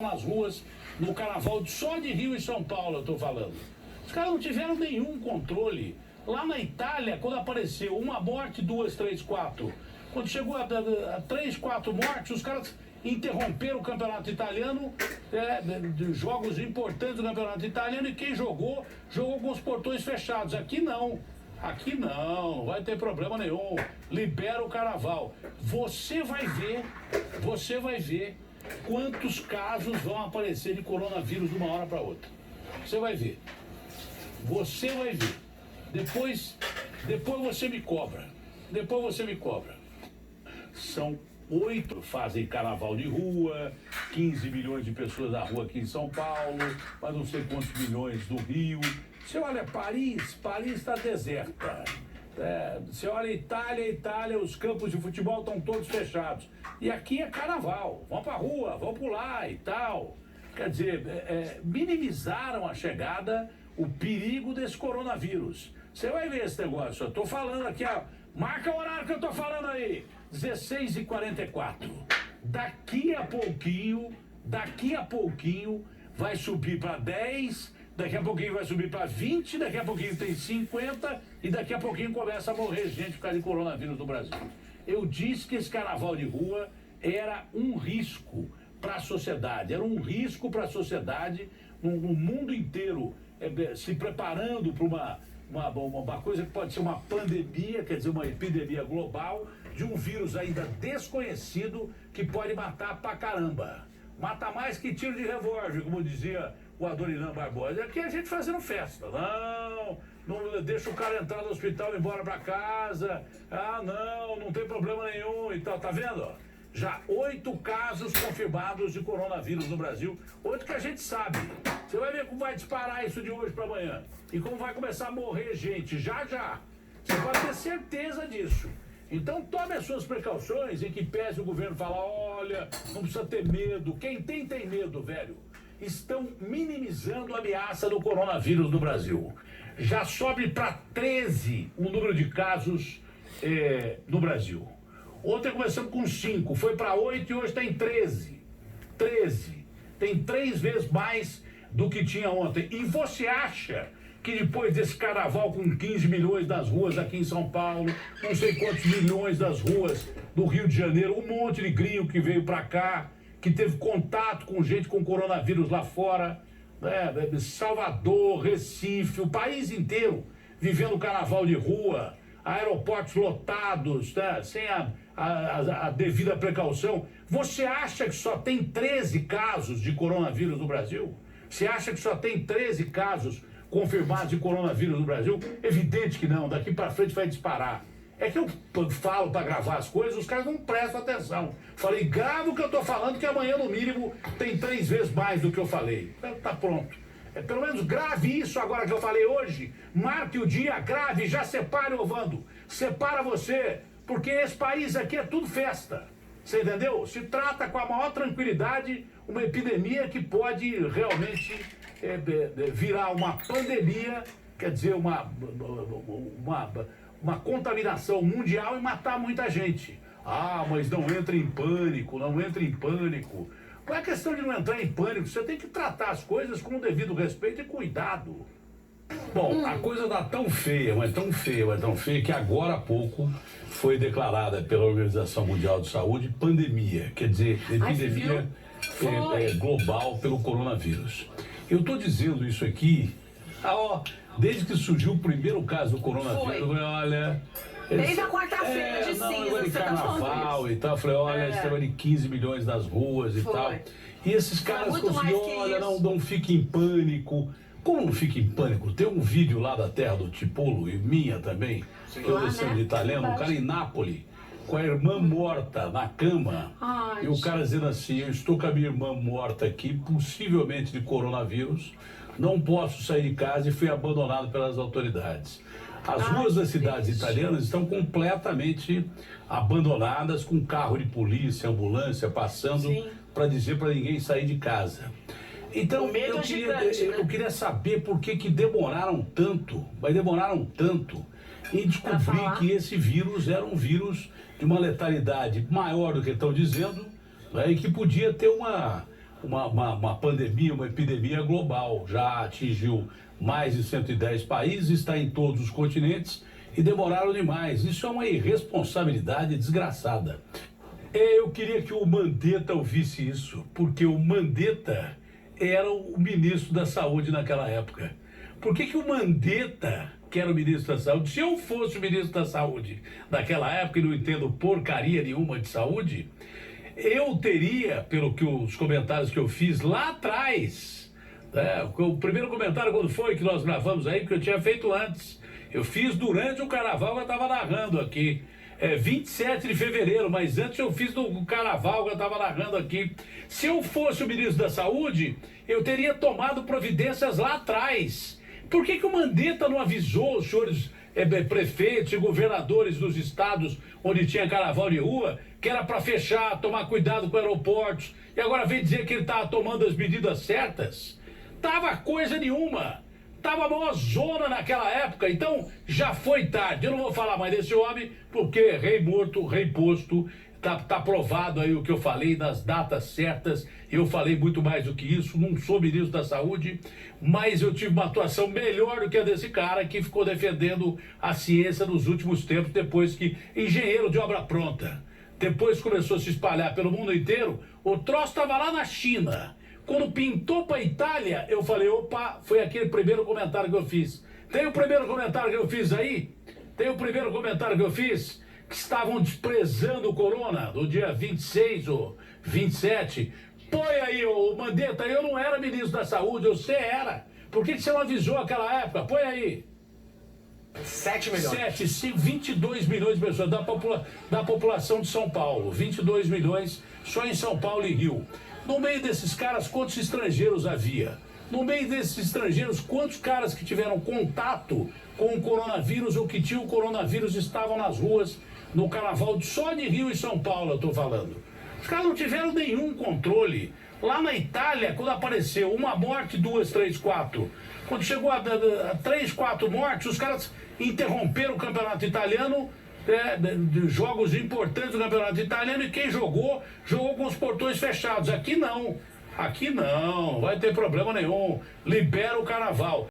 nas ruas, no carnaval só de Rio e São Paulo, eu tô falando. Os caras não tiveram nenhum controle. Lá na Itália, quando apareceu uma morte, duas, três, quatro. Quando chegou a 3, 4 mortes, os caras interromperam o campeonato italiano, de jogos importantes do campeonato italiano, e quem jogou com os portões fechados. Aqui não vai ter problema nenhum. Libera o carnaval. Você vai ver quantos casos vão aparecer de coronavírus de uma hora para outra. Você vai ver. Depois você me cobra. São 8 fazem carnaval de rua, 15 milhões de pessoas na rua aqui em São Paulo, mas não sei quantos milhões do Rio. Você olha Paris está deserta. Você olha Itália, os campos de futebol estão todos fechados. E aqui é carnaval, vão pra rua, vão pular e tal. Quer dizer, minimizaram a chegada, o perigo desse coronavírus. Você vai ver esse negócio, eu tô falando aqui, ó, marca o horário que eu tô falando aí, 16h44. Daqui a pouquinho vai subir para 10, daqui a pouquinho vai subir para 20, daqui a pouquinho tem 50 e daqui a pouquinho começa a morrer gente por causa de coronavírus no Brasil. Eu disse que esse carnaval de rua era um risco para a sociedade, no mundo inteiro se preparando para uma coisa que pode ser uma pandemia, quer dizer, uma epidemia global, de um vírus ainda desconhecido que pode matar pra caramba. Mata mais que tiro de revólver, como dizia o Adoniran Barbosa. Aqui a gente fazendo festa. Não deixa o cara entrar no hospital e ir embora pra casa. Não tem problema nenhum e tal. Tá vendo? Já 8 casos confirmados de coronavírus no Brasil. 8 que a gente sabe. Você vai ver como vai disparar isso de hoje para amanhã. E como vai começar a morrer gente já. Você pode ter certeza disso. Então tome as suas precauções, em que pese o governo falar, olha, não precisa ter medo. Quem tem medo, velho. Estão minimizando a ameaça do coronavírus no Brasil. Já sobe para 13 o número de casos no Brasil. Ontem começamos com 5, foi para 8 e hoje tem 13. Tem 3 vezes mais do que tinha ontem. E você acha que depois desse carnaval com 15 milhões das ruas aqui em São Paulo, não sei quantos milhões das ruas do Rio de Janeiro, um monte de gringo que veio para cá, que teve contato com gente com coronavírus lá fora, Salvador, Recife, o país inteiro vivendo carnaval de rua, aeroportos lotados, sem a devida precaução. Você acha que só tem 13 casos de coronavírus no Brasil? Você acha que só tem 13 casos confirmados de coronavírus no Brasil? Evidente que não, daqui para frente vai disparar. É que eu falo para gravar as coisas, os caras não prestam atenção. Falei, grava o que eu tô falando, que amanhã no mínimo tem 3 vezes mais do que eu falei. Tá pronto. Pelo menos grave isso agora que eu falei hoje. Marque o dia, grave, já separe o Ovando. Separa você, porque esse país aqui é tudo festa. Você entendeu? Se trata com a maior tranquilidade uma epidemia que pode realmente virar uma pandemia, quer dizer, uma contaminação mundial e matar muita gente. Mas não entre em pânico. Não é questão de não entrar em pânico, você tem que tratar as coisas com o devido respeito e cuidado. Bom, a coisa tá tão feia, mas tão feia, que agora há pouco foi declarada pela Organização Mundial de Saúde pandemia, quer dizer, epidemia global pelo coronavírus. Eu tô dizendo isso aqui, desde que surgiu o primeiro caso do coronavírus, olha... Desde a quarta-feira de cinza, de carnaval e tal, eu falei, olha, esse negócio de 15 milhões nas ruas e tal. E esses caras conseguiram, olha, não fique em pânico. Como não fica em pânico? Tem um vídeo lá da terra do Tipolo e minha também, que eu descendo de italiano, um cara em Nápoles, com a irmã morta na cama. E o cara dizendo assim, eu estou com a minha irmã morta aqui, possivelmente de coronavírus, não posso sair de casa e fui abandonado pelas autoridades. As ruas das cidades italianas estão completamente abandonadas, com carro de polícia, ambulância passando para dizer para ninguém sair de casa. Então, eu queria saber por que demoraram tanto, em descobrir que esse vírus era um vírus de uma letalidade maior do que estão dizendo, e que podia ter uma pandemia, uma epidemia global. Já atingiu mais de 110 países, está em todos os continentes e demoraram demais. Isso é uma irresponsabilidade desgraçada. Eu queria que o Mandetta ouvisse isso, porque o Mandetta era o ministro da Saúde naquela época. Por que o Mandetta, que era o ministro da Saúde, se eu fosse o ministro da Saúde naquela época e não entendo porcaria nenhuma de saúde, eu teria, pelo que os comentários que eu fiz lá atrás, né, o primeiro comentário quando foi que nós gravamos aí, que eu tinha feito antes, eu fiz durante o carnaval que eu estava narrando aqui, 27 de fevereiro, mas antes eu fiz do carnaval que eu estava narrando aqui. Se eu fosse o ministro da Saúde, eu teria tomado providências lá atrás. Por que o Mandetta não avisou os senhores prefeitos e governadores dos estados onde tinha carnaval de rua, que era para fechar, tomar cuidado com aeroportos, e agora vem dizer que ele estava tomando as medidas certas? Tava coisa nenhuma. Tava uma zona naquela época, então já foi tarde. Eu não vou falar mais desse homem, porque rei morto, rei posto. Tá provado aí o que eu falei nas datas certas. Eu falei muito mais do que isso. Não sou ministro da Saúde, mas eu tive uma atuação melhor do que a desse cara que ficou defendendo a ciência nos últimos tempos, depois que engenheiro de obra pronta. Depois começou a se espalhar pelo mundo inteiro. O troço estava lá na China. Quando pintou para a Itália, eu falei, opa, foi aquele primeiro comentário que eu fiz. Tem o primeiro comentário que eu fiz aí? Tem o primeiro comentário que eu fiz? Que estavam desprezando o corona no dia 26 ou 27. Põe aí, ô Mandetta, eu não era ministro da Saúde, você era. Por que você não avisou aquela época? Põe aí. 7 milhões. 22 milhões de pessoas da população de São Paulo. 22 milhões só em São Paulo e Rio. No meio desses caras, quantos estrangeiros havia? No meio desses estrangeiros, quantos caras que tiveram contato com o coronavírus ou que tinham o coronavírus estavam nas ruas no carnaval só de Rio e São Paulo, eu estou falando. Os caras não tiveram nenhum controle. Lá na Itália, quando apareceu uma morte, 2, 3, 4. Quando chegou a 3, 4 mortes, os caras interromperam o campeonato italiano, de jogos importantes do campeonato italiano, e quem jogou com os portões fechados. Aqui não vai ter problema nenhum, libera o carnaval.